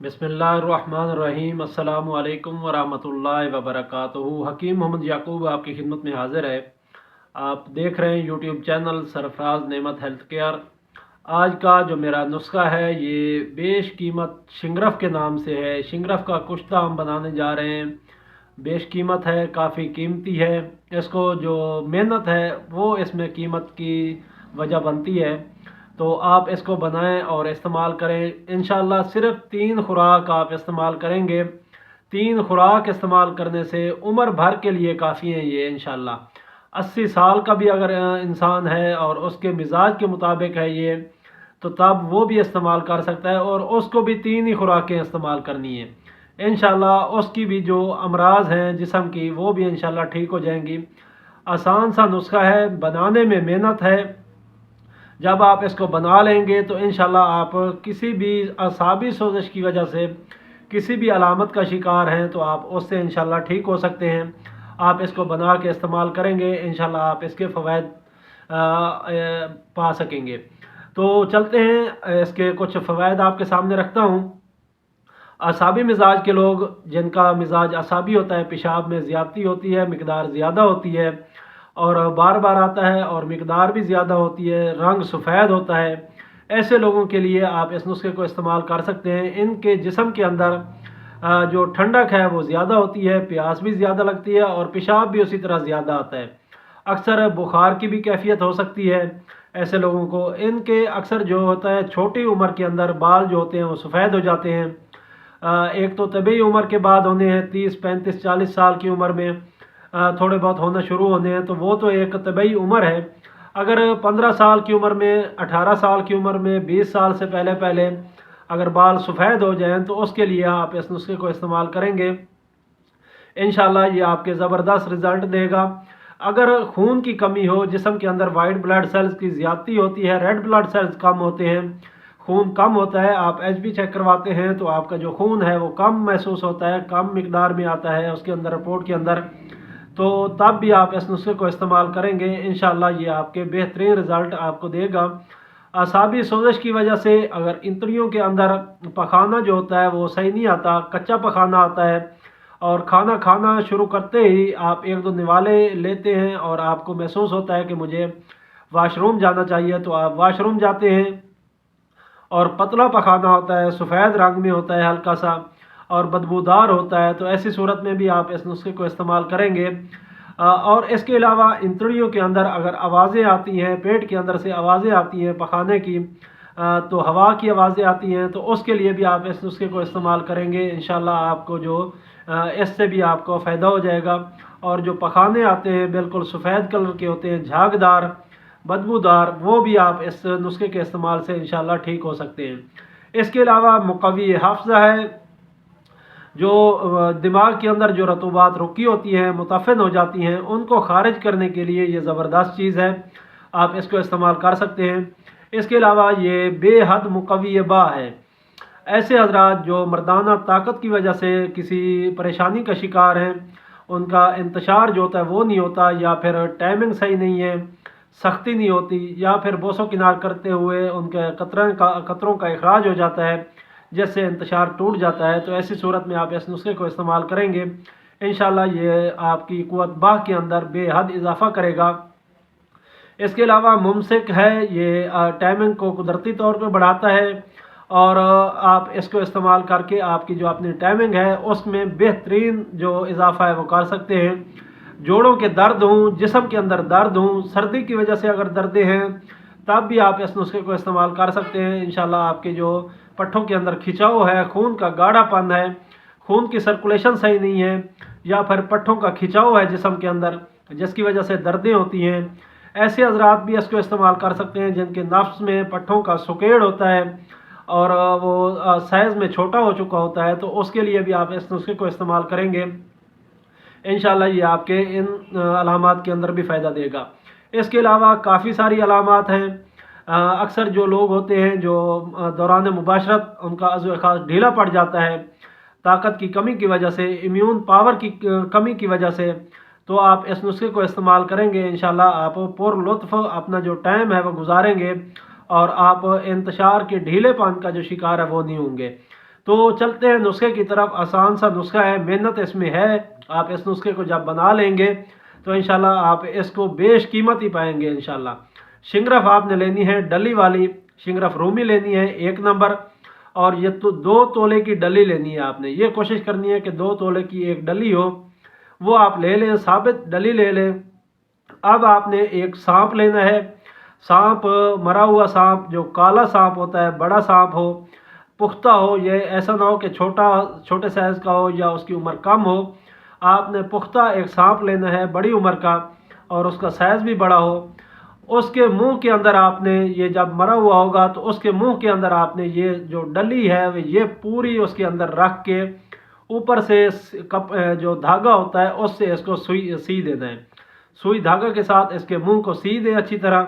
बिस्मिल्लाहिर्रहमानिर्रहीम। अस्सलामु अलैकुम वरहमतुल्लाहि वबरकातुहू। हकीम मोहम्मद याकूब आपकी खिदमत में हाजिर है। आप देख रहे हैं यूट्यूब चैनल सरफराज नेमत हेल्थ केयर। आज का जो मेरा नुस्खा है ये बेश कीमत शिंगरफ के नाम से है। शिंगरफ का कुश्ता हम बनाने जा रहे हैं। बेश कीमत है, काफ़ी कीमती है। इसको जो मेहनत है वो इसमें कीमत की वजह बनती है। तो आप इसको बनाएं और इस्तेमाल करें। इंशाल्लाह सिर्फ 3 खुराक आप इस्तेमाल करेंगे। 3 खुराक इस्तेमाल करने से उम्र भर के लिए काफ़ी हैं ये इंशाल्लाह। 80 साल का भी अगर इंसान है और उसके मिजाज के मुताबिक है ये, तो तब वो भी इस्तेमाल कर सकता है और उसको भी 3 ही खुराकें इस्तेमाल करनी है। इंशाल्लाह उसकी भी जो अमराज हैं जिस्म की वो भी इंशाल्लाह ठीक हो जाएंगी। आसान सा नुस्खा है, बनाने में मेहनत है। जब आप इसको बना लेंगे तो इंशाल्लाह आप किसी भी असाबी सोजिश की वजह से किसी भी अलामत का शिकार हैं तो आप उससे इंशाल्लाह ठीक हो सकते हैं। आप इसको बना के इस्तेमाल करेंगे, इंशाल्लाह आप इसके फ़वाइद पा सकेंगे। तो चलते हैं, इसके कुछ फ़वाइद आपके सामने रखता हूँ। असाबी मिजाज के लोग, जिनका मिजाज असाबी होता है, पेशाब में ज़्यादती होती है, मिकदार ज़्यादा होती है और बार बार आता है और मिकदार भी ज़्यादा होती है, रंग सफ़ेद होता है, ऐसे लोगों के लिए आप इस नुस्खे को इस्तेमाल कर सकते हैं। इनके जिस्म के अंदर जो ठंडक है वो ज़्यादा होती है, प्यास भी ज़्यादा लगती है और पेशाब भी उसी तरह ज़्यादा आता है। अक्सर बुखार की भी कैफियत हो सकती है ऐसे लोगों को। इनके अक्सर जो होता है छोटी उम्र के अंदर बाल जो होते हैं वो सफ़ेद हो जाते हैं। एक तो तबी उम्र के बाद होने हैं, 30 35 40 साल की उम्र में थोड़े बहुत होना शुरू होने हैं, तो वो तो एक तबी उम्र है। अगर 15 साल की उम्र में, 18 साल की उम्र में, 20 साल से पहले पहले अगर बाल सफ़ेद हो जाएं तो उसके लिए आप इस नुस्खे को इस्तेमाल करेंगे, इंशाल्लाह ये आपके ज़बरदस्त रिज़ल्ट देगा। अगर खून की कमी हो, जिस्म के अंदर वाइट ब्लड सेल्स की ज़्यादती होती है, रेड ब्लड सेल्स कम होते हैं, खून कम होता है, आप एचबी चेक करवाते हैं तो आपका जो खून है वो कम महसूस होता है, कम मिकदार में आता है उसके अंदर, रिपोर्ट के अंदर, तो तब भी आप इस नुस्खे को इस्तेमाल करेंगे, इंशाल्लाह ये आपके बेहतरीन रिज़ल्ट आपको देगा। असाबी सोजिश की वजह से अगर इंतड़ियों के अंदर पखाना जो होता है वो सही नहीं आता, कच्चा पखाना आता है और खाना खाना शुरू करते ही आप एक दो निवाले लेते हैं और आपको महसूस होता है कि मुझे वाशरूम जाना चाहिए, तो आप वाशरूम जाते हैं और पतला पखाना होता है, सफ़ेद रंग में होता है हल्का सा और बदबूदार होता है, तो ऐसी सूरत में भी आप इस नुस्खे को इस्तेमाल करेंगे। और इसके अलावा इंतड़ियों के अंदर अगर आवाज़ें आती हैं, पेट के अंदर से आवाज़ें आती हैं पखाने की, तो हवा की आवाज़ें आती हैं, तो उसके लिए भी आप इस नुस्खे को इस्तेमाल करेंगे, इंशाल्लाह आपको जो इससे भी आपको फ़ायदा हो जाएगा। और जो पखाने आते हैं बिल्कुल सफ़ेद कलर के होते हैं, झागदार, बदबूदार, वो भी आप इस नुस्खे के इस्तेमाल से इंशाल्लाह ठीक हो सकते हैं। इसके अलावा मुक़व्वी हाफ़ज़ा है, जो दिमाग के अंदर जो रतूबात रुकी होती हैं, मुतफ़िन हो जाती हैं, उनको ख़ारिज करने के लिए ये ज़बरदस्त चीज़ है, आप इसको इस्तेमाल कर सकते हैं। इसके अलावा ये बेहद मुक़व्वी बा है। ऐसे हजरात जो मर्दाना ताकत की वजह से किसी परेशानी का शिकार हैं, उनका इंतशार जो होता है वो नहीं होता, या फिर टाइमिंग सही नहीं है, सख्ती नहीं होती, या फिर बोसो किनार करते हुए उनके कतरों का इखराज हो जाता है जिससे इंतशार टूट जाता है, तो ऐसी सूरत में आप इस नुस्खे को इस्तेमाल करेंगे, इंशाल्लाह ये आपकी कुव्वत बाह के अंदर बेहद इजाफ़ा करेगा। इसके अलावा मुमसिक है, ये टाइमिंग को कुदरती तौर पर बढ़ाता है और आप इसको इस्तेमाल करके आपकी जो अपनी टाइमिंग है उसमें बेहतरीन जो इजाफ़ा है वो कर सकते हैं। जोड़ों के दर्द हों, जिस्म के अंदर दर्द हों, सर्दी की वजह से अगर दर्दें हैं, तब भी आप इस नुस्खे को इस्तेमाल कर सकते हैं, इंशाल्लाह आपके जो पट्ठों के अंदर खिंचाव है, खून का गाढ़ापन है, खून की सर्कुलेशन सही नहीं है, या फिर पट्ठों का खिंचाव है जिस्म के अंदर जिसकी वजह से दर्दें होती हैं, ऐसे हजरात भी इसको इस्तेमाल कर सकते हैं जिनके नफ्स में पट्ठों का सुकेड़ होता है और वो साइज़ में छोटा हो चुका होता है, तो उसके लिए भी आप इस नुस्खे को इस्तेमाल करेंगे, इंशाल्लाह ये आपके इन अलामात के अंदर भी फ़ायदा देगा। इसके अलावा काफ़ी सारी अलामात हैं। अक्सर जो लोग होते हैं जो दौरान मुबाशरत उनका अज़्व ख़ास ढीला पड़ जाता है ताकत की कमी की वजह से, इम्यून पावर की कमी की वजह से, तो आप इस नुस्खे को इस्तेमाल करेंगे, इंशाल्लाह आप पुरलुत्फ़ अपना जो टाइम है वो गुजारेंगे और आप इंतशार के ढीलेपन का जो शिकार है वो नहीं होंगे। تو چلتے ہیں نسخے کی طرف۔ آسان سا نسخہ ہے، محنت اس میں ہے۔ آپ اس نسخے کو جب بنا لیں گے تو انشاءاللہ آپ اس کو بیش قیمت ہی پائیں گے انشاءاللہ۔ شنگرف آپ نے لینی ہے ڈلی والی، شنگرف رومی لینی ہے 1 نمبر، اور یہ تو 2 تولے کی ڈلی لینی ہے آپ نے۔ یہ کوشش کرنی ہے کہ 2 تولے کی ایک ڈلی ہو، وہ آپ لے لیں، ثابت ڈلی لے لیں۔ اب آپ نے ایک سانپ لینا ہے، سانپ مرا ہوا سانپ، جو کالا سانپ ہوتا ہے، بڑا سانپ ہو، پختہ ہو، یہ ایسا نہ ہو کہ چھوٹے سائز کا ہو یا اس کی عمر کم ہو۔ آپ نے پختہ ایک سانپ لینا ہے بڑی عمر کا، اور اس کا سائز بھی بڑا ہو۔ اس کے منہ کے اندر آپ نے، یہ جب مرا ہوا ہوگا تو اس کے منہ کے اندر آپ نے یہ جو ڈلی ہے یہ پوری اس کے اندر رکھ کے اوپر سے جو دھاگا ہوتا ہے اس سے اس کو سی دینا ہے۔ سوئی دھاگا کے ساتھ اس کے منہ کو سی دیں اچھی طرح۔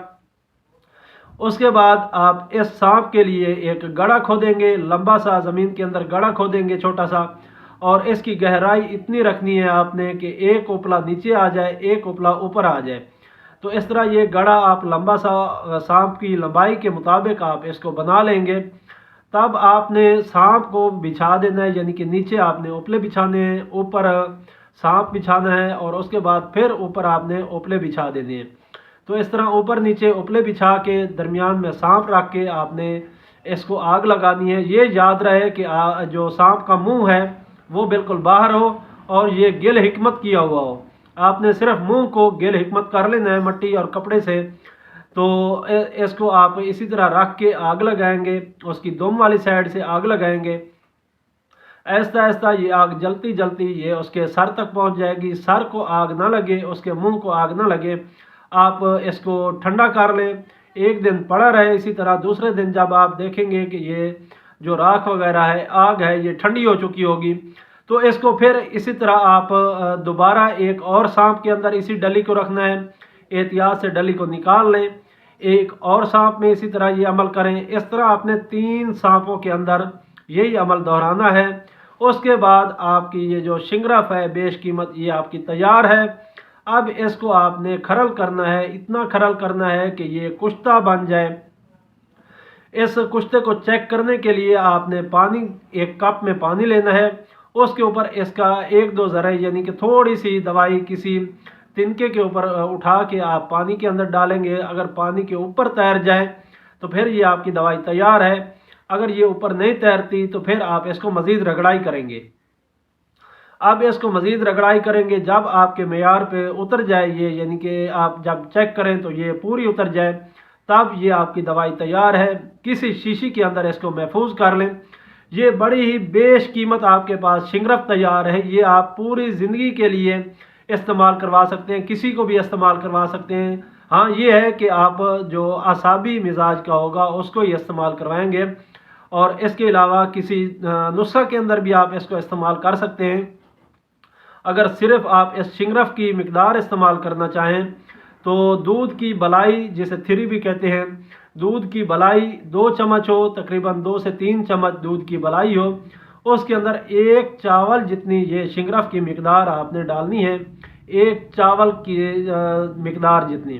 اس کے بعد آپ اس سانپ کے لیے ایک گڑھا کھودیں گے، لمبا سا زمین کے اندر گڑھا کھودیں گے چھوٹا سا، اور اس کی گہرائی اتنی رکھنی ہے آپ نے کہ 1 اوپلا نیچے آ جائے، 1 اوپلا اوپر آ جائے۔ تو اس طرح یہ گڑھا آپ لمبا سا سانپ کی لمبائی کے مطابق آپ اس کو بنا لیں گے۔ تب آپ نے سانپ کو بچھا دینا ہے، یعنی کہ نیچے آپ نے اوپلے بچھانے ہیں، اوپر سانپ بچھانا ہے، اور اس کے بعد پھر اوپر آپ نے اوپلے بچھا دینے ہیں۔ تو اس طرح اوپر نیچے اوپلے بچھا کے درمیان میں سانپ رکھ کے آپ نے اس کو آگ لگانی ہے۔ یہ یاد رہے کہ جو سانپ کا منہ ہے وہ بالکل باہر ہو اور یہ گل حکمت کیا ہوا ہو۔ آپ نے صرف منہ کو گل حکمت کر لینا ہے مٹی اور کپڑے سے۔ تو اس کو آپ اسی طرح رکھ کے آگ لگائیں گے، اس کی دم والی سائڈ سے آگ لگائیں گے۔ آہستہ آہستہ یہ آگ جلتی جلتی یہ اس کے سر تک پہنچ جائے گی۔ سر کو آگ نہ لگے، اس کے منہ کو آگ نہ لگے۔ آپ اس کو ٹھنڈا کر لیں، 1 دن پڑا رہے اسی طرح۔ دوسرے دن جب آپ دیکھیں گے کہ یہ جو راکھ وغیرہ ہے، آگ ہے، یہ ٹھنڈی ہو چکی ہوگی، تو اس کو پھر اسی طرح آپ دوبارہ ایک اور سانپ کے اندر اسی ڈلی کو رکھنا ہے۔ احتیاط سے ڈلی کو نکال لیں، ایک اور سانپ میں اسی طرح یہ عمل کریں۔ اس طرح آپ نے 3 سانپوں کے اندر یہی عمل دہرانا ہے۔ اس کے بعد آپ کی یہ جو شنگرف ہے بیش قیمت، یہ آپ کی تیار ہے۔ اب اس کو آپ نے کھرل کرنا ہے، اتنا کھرل کرنا ہے کہ یہ کشتہ بن جائے۔ اس کشتے کو چیک کرنے کے لیے آپ نے پانی، 1 کپ میں پانی لینا ہے، اس کے اوپر اس کا 1-2 ذرے یعنی کہ تھوڑی سی دوائی کسی تنکے کے اوپر اٹھا کے آپ پانی کے اندر ڈالیں گے۔ اگر پانی کے اوپر تیر جائے تو پھر یہ آپ کی دوائی تیار ہے۔ اگر یہ اوپر نہیں تیرتی تو پھر آپ اس کو مزید رگڑائی کریں گے۔ اب اس کو مزید رگڑائی کریں گے، جب آپ کے معیار پہ اتر جائے یہ، یعنی کہ آپ جب چیک کریں تو یہ پوری اتر جائے، تب یہ آپ کی دوائی تیار ہے۔ کسی شیشی کے اندر اس کو محفوظ کر لیں۔ یہ بڑی ہی بیش قیمت آپ کے پاس شنگرف تیار ہے۔ یہ آپ پوری زندگی کے لیے استعمال کروا سکتے ہیں، کسی کو بھی استعمال کروا سکتے ہیں۔ ہاں یہ ہے کہ آپ جو اعصابی مزاج کا ہوگا اس کو ہی استعمال کروائیں گے، اور اس کے علاوہ کسی نسخہ کے اندر بھی آپ اس کو استعمال کر سکتے ہیں۔ اگر صرف آپ اس شنگرف کی مقدار استعمال کرنا چاہیں تو دودھ کی بلائی، جسے 3 بھی کہتے ہیں، دودھ کی بلائی 2 چمچ ہو، تقریباً 2 سے 3 چمچ دودھ کی بلائی ہو، اس کے اندر 1 چاول جتنی یہ شنگرف کی مقدار آپ نے ڈالنی ہے، 1 چاول کی مقدار جتنی۔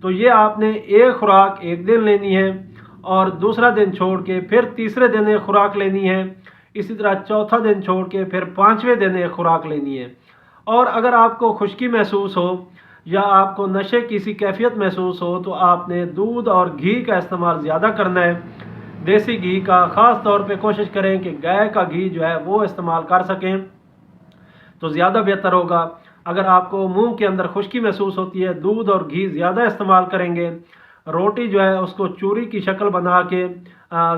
تو یہ آپ نے 1 خوراک 1 دن لینی ہے، اور دوسرا دن چھوڑ کے پھر تیسرے دن 1 خوراک لینی ہے، اسی طرح چوتھا دن چھوڑ کے پھر 5ویں دن 1 خوراک لینی ہے۔ اور اگر آپ کو خشکی محسوس ہو یا آپ کو نشے کی سی کیفیت محسوس ہو تو آپ نے دودھ اور گھی کا استعمال زیادہ کرنا ہے۔ دیسی گھی کا خاص طور پہ کوشش کریں کہ گائے کا گھی جو ہے وہ استعمال کر سکیں تو زیادہ بہتر ہوگا۔ اگر آپ کو منہ کے اندر خشکی محسوس ہوتی ہے، دودھ اور گھی زیادہ استعمال کریں گے۔ روٹی جو ہے اس کو چوری کی شکل بنا کے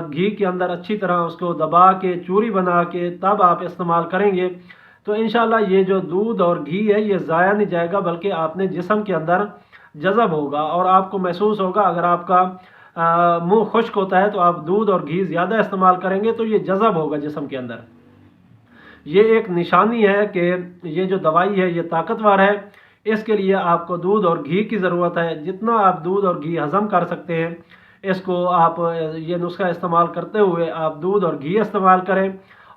گھی کے اندر اچھی طرح اس کو دبا کے چوری بنا کے تب آپ استعمال کریں گے تو انشاءاللہ یہ جو دودھ اور گھی ہے یہ ضائع نہیں جائے گا، بلکہ آپ نے جسم کے اندر جذب ہوگا، اور آپ کو محسوس ہوگا اگر آپ کا منہ خشک ہوتا ہے تو آپ دودھ اور گھی زیادہ استعمال کریں گے تو یہ جذب ہوگا جسم کے اندر۔ یہ ایک نشانی ہے کہ یہ جو دوائی ہے یہ طاقتور ہے۔ اس کے لیے آپ کو دودھ اور گھی کی ضرورت ہے۔ جتنا آپ دودھ اور گھی ہضم کر سکتے ہیں اس کو آپ یہ نسخہ استعمال کرتے ہوئے آپ دودھ اور گھی استعمال کریں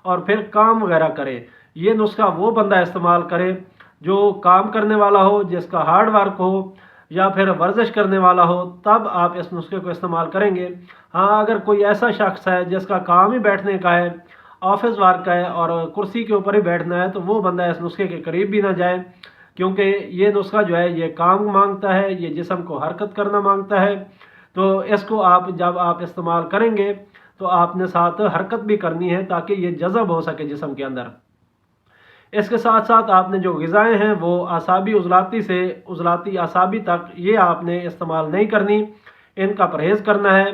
اور پھر کام وغیرہ کریں۔ یہ نسخہ وہ بندہ استعمال کرے جو کام کرنے والا ہو، جس کا ہارڈ ورک ہو یا پھر ورزش کرنے والا ہو، تب آپ اس نسخے کو استعمال کریں گے۔ ہاں اگر کوئی ایسا شخص ہے جس کا کام ہی بیٹھنے کا ہے ऑफिस वर्क है और कुर्सी के ऊपर ही बैठना है, तो वो बंदा इस नुस्खे के करीब भी ना जाए, क्योंकि ये नुस्खा जो है ये काम मांगता है, ये जिस्म को हरकत करना मांगता है। तो इसको आप जब आप इस्तेमाल करेंगे तो आपने साथ हरकत भी करनी है ताकि ये जज़ब हो सके जिस्म के अंदर। इसके साथ साथ आपने जो ग़िज़ाएँ हैं वो असाबी उज़लाती से उज़लाती असाबी तक ये आपने इस्तेमाल नहीं करनी, इनका परहेज़ करना है।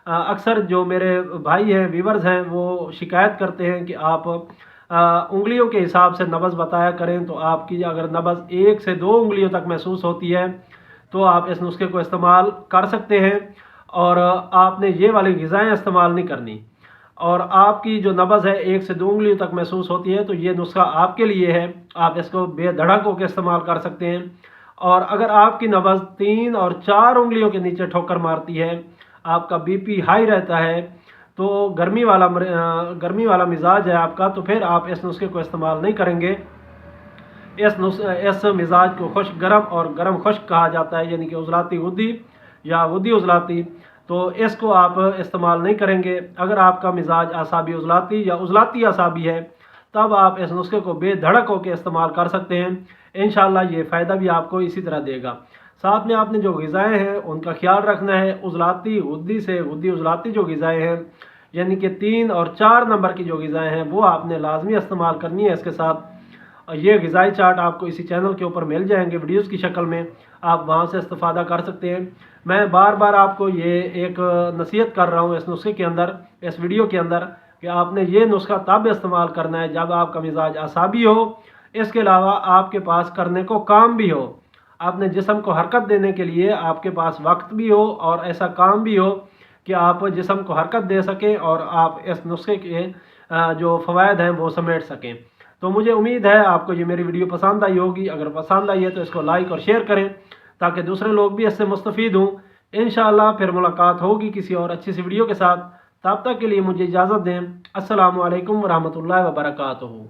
अक्सर जो मेरे भाई हैं, व्यूवर्स हैं, वो शिकायत करते हैं कि आप उंगलियों के हिसाब से नब्ज़ बताया करें, तो आपकी अगर नब्ज़ 1 से 2 उंगलियों तक महसूस होती है तो आप इस नुस्खे को इस्तेमाल कर सकते हैं, और आपने ये वाली ग़िज़ाएँ इस्तेमाल नहीं करनी। और आपकी जो नब्ज़ है 1 से 2 उंगलियों तक महसूस होती है तो ये नुस्खा आपके लिए है, आप इसको बेधड़क होकर इस्तेमाल कर सकते हैं। और अगर आपकी नब्ज़ 3 और 4 उंगलियों के नीचे ठोकर मारती है, आपका बीपी हाई रहता है, तो गर्मी वाला मिजाज है आपका, तो फिर आप इस नुस्खे को इस्तेमाल नहीं करेंगे। इस मिजाज को खुश्क गर्म और गर्म खुश्क कहा जाता है, यानी कि उज़लाती गुद्दी या गुद्दी उज़लाती। तो इसको आप इस्तेमाल नहीं करेंगे। अगर आपका मिजाज असाबी उज़लाती या उज़लाती असाबी है तब आप इस नुस्खे को बेधड़क होकर इस्तेमाल कर सकते हैं। इंशाअल्लाह ये फ़ायदा भी आपको इसी तरह देगा। साथ में आपने जो ग़िज़ाएँ हैं उनका ख्याल रखना है। उज़लाती गुद्दी से गुद्दी उज़लाती जो ग़िज़ाएँ हैं, यानी कि 3 और 4 नंबर की जो ग़िज़ाएँ हैं, वो आपने लाजमी इस्तेमाल करनी है। इसके साथ ये ग़िज़ाई चार्ट आपको इसी चैनल के ऊपर मिल जाएंगे वीडियोज़ की शक्ल में, आप वहाँ से इस्तेफ़ादा कर सकते हैं। मैं बार बार आपको ये एक नसीहत कर रहा हूँ इस नुस्खे के अंदर, इस वीडियो के अंदर, कि आपने ये नुस्खा तब इस्तेमाल करना है जब आपका मिजाज असाबी हो, इसके अलावा आपके पास करने को काम भी हो, आपने जिस्म को हरकत देने के लिए आपके पास वक्त भी हो और ऐसा काम भी हो कि आप जिस्म को हरकत दे सकें और आप इस नुस्खे के जो फ़वाइद हैं वो समेट सकें। तो मुझे उम्मीद है आपको ये मेरी वीडियो पसंद आई होगी। अगर पसंद आई है तो इसको लाइक और शेयर करें ताकि दूसरे लोग भी इससे मुस्तफ़ीद हों। इंशाअल्लाह फिर मुलाकात होगी किसी और अच्छी सी वीडियो के साथ। तब तक के लिए मुझे इजाज़त दें। अस्सलामु अलैकुम व रहमतुल्लाहि व बरकातुहू।